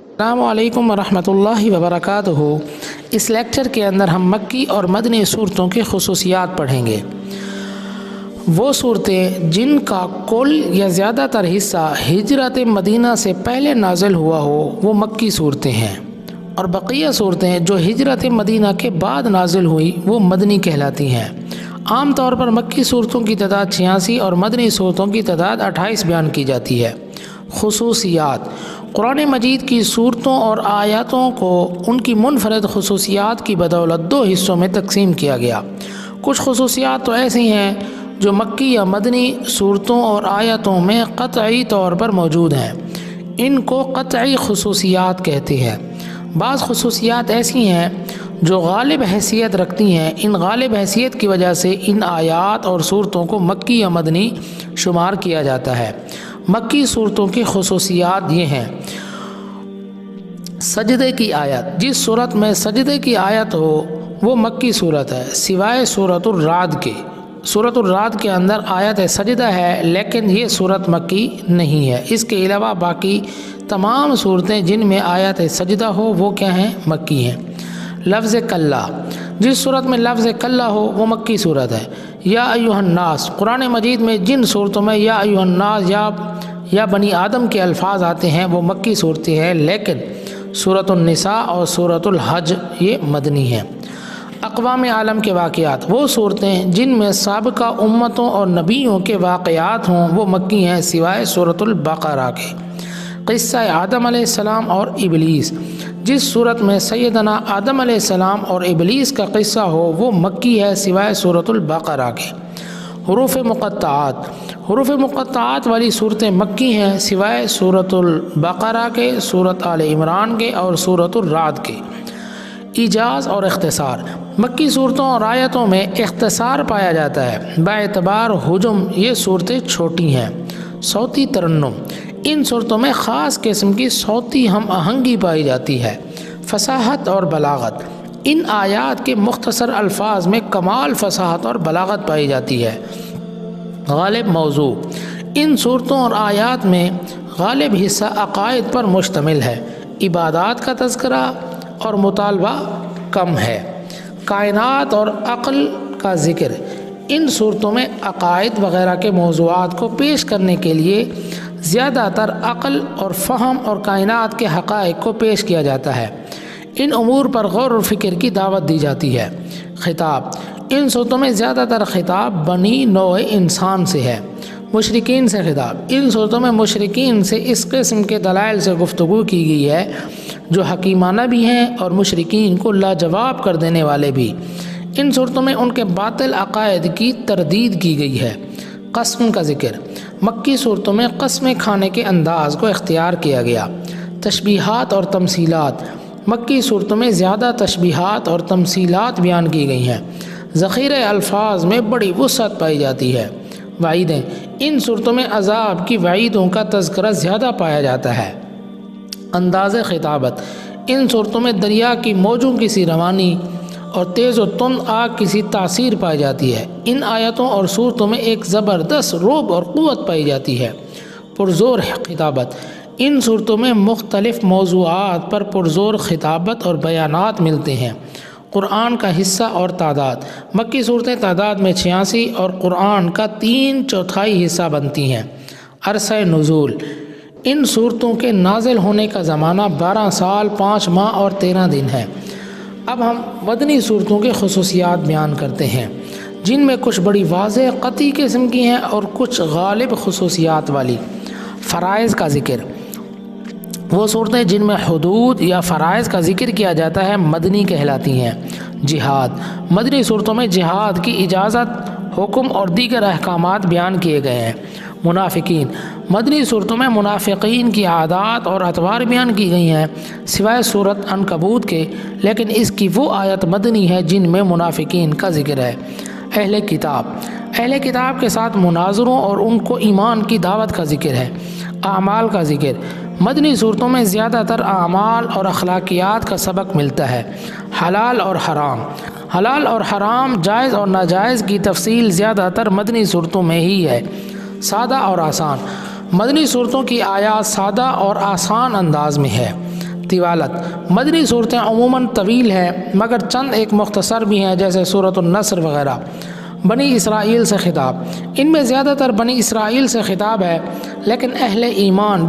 السلام علیکم ورحمۃ اللہ وبرکاتہ۔ اس لیکچر کے اندر ہم مکی اور مدنی صورتوں کی خصوصیات پڑھیں گے۔ وہ صورتیں جن کا کل یا زیادہ تر حصہ ہجرت مدینہ سے پہلے نازل ہوا ہو وہ مکی صورتیں ہیں، اور بقیہ صورتیں جو ہجرت مدینہ کے بعد نازل ہوئی وہ مدنی کہلاتی ہیں۔ عام طور پر مکی صورتوں کی تعداد 86 اور مدنی صورتوں کی تعداد 28 بیان کی جاتی ہے۔ خصوصیات: قرآن مجید کی صورتوں اور آیاتوں کو ان کی منفرد خصوصیات کی بدولت دو حصوں میں تقسیم کیا گیا۔ کچھ خصوصیات تو ایسی ہیں جو مکی یا مدنی صورتوں اور آیاتوں میں قطعی طور پر موجود ہیں، ان کو قطعی خصوصیات کہتے ہیں۔ بعض خصوصیات ایسی ہیں جو غالب حیثیت رکھتی ہیں، ان غالب حیثیت کی وجہ سے ان آیات اور صورتوں کو مکی یا مدنی شمار کیا جاتا ہے۔ مکی صورتوں کی خصوصیات یہ ہیں: سجدے کی آیت، جس صورت میں سجدے کی آیت ہو وہ مکی صورت ہے، سوائے سورۃ الرعد کے۔ سورۃ الرعد کے اندر آیت سجدہ ہے لیکن یہ صورت مکی نہیں ہے۔ اس کے علاوہ باقی تمام صورتیں جن میں آیت سجدہ ہو وہ کیا ہیں؟ مکی ہیں۔ لفظ کلا، جس صورت میں لفظ کلا ہو وہ مکی صورت ہے۔ یا ایھا الناس، قرآن مجید میں جن صورتوں میں یا ایھا الناس یا بنی آدم کے الفاظ آتے ہیں وہ مکی صورتیں ہیں، لیکن سورۃ النساء اور سورۃ الحج یہ مدنی ہیں۔ اقوام عالم کے واقعات، وہ صورتیں جن میں سابقہ امتوں اور نبیوں کے واقعات ہوں وہ مکی ہیں، سوائے سورۃ البقرہ کے۔ قصہ آدم علیہ السلام اور ابلیس، جس صورت میں سیدنا آدم علیہ السلام اور ابلیس کا قصہ ہو وہ مکی ہے، سوائے سورۃ البقرہ کے۔ حروف مقطعات، حروف مقطعات والی صورتیں مکی ہیں، سوائے سورۃ البقرہ کے، سورۃ آل عمران کے اور سورۃ الرعد کے۔ ایجاز اور اختصار، مکی صورتوں اور آیتوں میں اختصار پایا جاتا ہے، باعتبار حجم یہ صورتیں چھوٹی ہیں۔ صوتی ترنم، ان صورتوں میں خاص قسم کی صوتی ہم آہنگی پائی جاتی ہے۔ فصاحت اور بلاغت، ان آیات کے مختصر الفاظ میں کمال فصاحت اور بلاغت پائی جاتی ہے۔ غالب موضوع، ان صورتوں اور آیات میں غالب حصہ عقائد پر مشتمل ہے، عبادات کا تذکرہ اور مطالبہ کم ہے۔ کائنات اور عقل کا ذکر، ان صورتوں میں عقائد وغیرہ کے موضوعات کو پیش کرنے کے لیے زیادہ تر عقل اور فہم اور کائنات کے حقائق کو پیش کیا جاتا ہے، ان امور پر غور و فکر کی دعوت دی جاتی ہے۔ خطاب، ان صورتوں میں زیادہ تر خطاب بنی نوع انسان سے ہے۔ مشرکین سے خطاب، ان صورتوں میں مشرکین سے اس قسم کے دلائل سے گفتگو کی گئی ہے جو حکیمانہ بھی ہیں اور مشرکین کو لاجواب کر دینے والے بھی۔ ان صورتوں میں ان کے باطل عقائد کی تردید کی گئی ہے۔ قسم کا ذکر، مکی صورتوں میں قسم کھانے کے انداز کو اختیار کیا گیا۔ تشبیہات اور تمثیلات، مکی صورتوں میں زیادہ تشبیہات اور تمثیلات بیان کی گئی ہیں۔ ذخیرہ الفاظ میں بڑی وسعت پائی جاتی ہے۔ وعیدیں، ان صورتوں میں عذاب کی وعیدوں کا تذکرہ زیادہ پایا جاتا ہے۔ انداز خطابت، ان صورتوں میں دریا کی موجوں کی سی روانی اور تیز و تند آگ کی سی تاثیر پائی جاتی ہے۔ ان آیتوں اور صورتوں میں ایک زبردست رعب اور قوت پائی جاتی ہے۔ پرزور خطابت، ان صورتوں میں مختلف موضوعات پر پرزور خطابت اور بیانات ملتے ہیں۔ قرآن کا حصہ اور تعداد، مکی صورتیں تعداد میں 86 اور قرآن کا 3/4 حصہ بنتی ہیں۔ عرصہ نزول، ان صورتوں کے نازل ہونے کا زمانہ 12 سال 5 ماہ اور 13 دن ہے۔ اب ہم مدنی صورتوں کے خصوصیات بیان کرتے ہیں، جن میں کچھ بڑی واضح قطعی قسم کی ہیں اور کچھ غالب خصوصیات والی۔ فرائض کا ذکر، وہ صورتیں جن میں حدود یا فرائض کا ذکر کیا جاتا ہے مدنی کہلاتی ہیں۔ جہاد، مدنی صورتوں میں جہاد کی اجازت، حکم اور دیگر احکامات بیان کیے گئے ہیں۔ منافقین، مدنی صورتوں میں منافقین کی عادات اور اطوار بیان کی گئی ہیں، سوائے سورۃ عنکبوت کے، لیکن اس کی وہ آیت مدنی ہے جن میں منافقین کا ذکر ہے۔ اہل کتاب، اہل کتاب کے ساتھ مناظروں اور ان کو ایمان کی دعوت کا ذکر ہے۔ اعمال کا ذکر، مدنی صورتوں میں زیادہ تر اعمال اور اخلاقیات کا سبق ملتا ہے۔ حلال اور حرام، حلال اور حرام، جائز اور ناجائز کی تفصیل زیادہ تر مدنی صورتوں میں ہی ہے۔ سادہ اور آسان، مدنی صورتوں کی آیات سادہ اور آسان انداز میں ہے۔ طوالت مدنی صورتیں عموماً طویل ہیں مگر چند ایک مختصر بھی ہیں، جیسے سورۃ النصر وغیرہ۔ بنی اسرائیل سے خطاب، ان میں زیادہ تر بنی اسرائیل سے خطاب ہے، لیکن اہل ایمان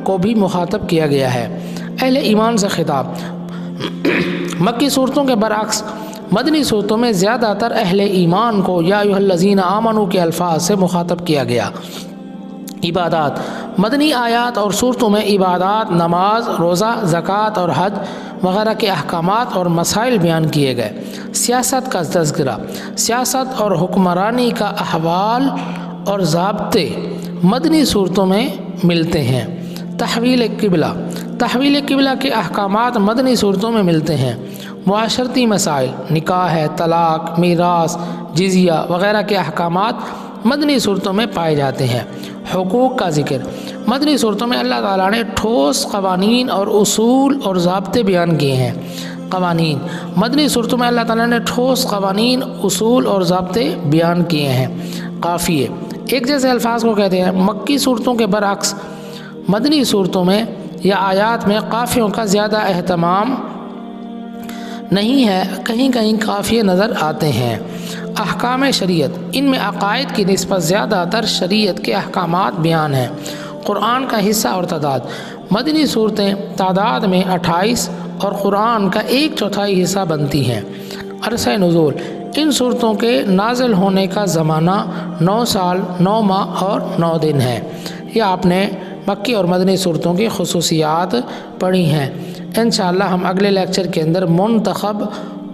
کو بھی مخاطب کیا گیا ہے۔ اہل ایمان سے خطاب، مکی صورتوں کے برعکس مدنی صورتوں میں زیادہ تر اہل ایمان کو یا ایھا الذین آمنوا کے الفاظ سے مخاطب کیا گیا۔ عبادات، مدنی آیات اور صورتوں میں عبادات، نماز، روزہ، زکوٰۃ اور حج وغیرہ کے احکامات اور مسائل بیان کیے گئے۔ سیاست کا تذکرہ، سیاست اور حکمرانی کا احوال اور ضابطے مدنی صورتوں میں ملتے ہیں۔ تحویل قبلہ، تحویل قبلہ کے احکامات مدنی صورتوں میں ملتے ہیں۔ معاشرتی مسائل، نکاح ہے، طلاق، میراث، جزیہ وغیرہ کے احکامات مدنی صورتوں میں پائے جاتے ہیں۔ حقوق کا ذکر، مدنی صورتوں میں اللہ تعالیٰ نے ٹھوس قوانین اور اصول اور ضابطے بیان کیے ہیں۔ قوانین، مدنی صورتوں میں اللہ تعالیٰ نے ٹھوس قوانین، اصول اور ضابطے بیان کیے ہیں۔ قافیے، ایک جیسے الفاظ کو کہتے ہیں۔ مکی صورتوں کے برعکس مدنی صورتوں میں یا آیات میں قافیوں کا زیادہ اہتمام نہیں ہے، کہیں کہیں قافیے نظر آتے ہیں۔ احکام شریعت، ان میں عقائد کی نسبت زیادہ تر شریعت کے احکامات بیان ہیں۔ قرآن کا حصہ اور تعداد، مدنی صورتیں تعداد میں 28 اور قرآن کا 1/4 حصہ بنتی ہیں۔ عرصہ نزول، ان صورتوں کے نازل ہونے کا زمانہ 9 سال 9 ماہ اور 9 دن ہے۔ یہ آپ نے مکی اور مدنی صورتوں کی خصوصیات پڑھی ہیں۔ انشاءاللہ ہم اگلے لیکچر کے اندر منتخب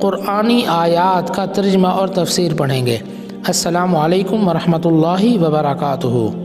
قرآنی آیات کا ترجمہ اور تفسیر پڑھیں گے۔ السلام علیکم ورحمۃ اللہ وبرکاتہ۔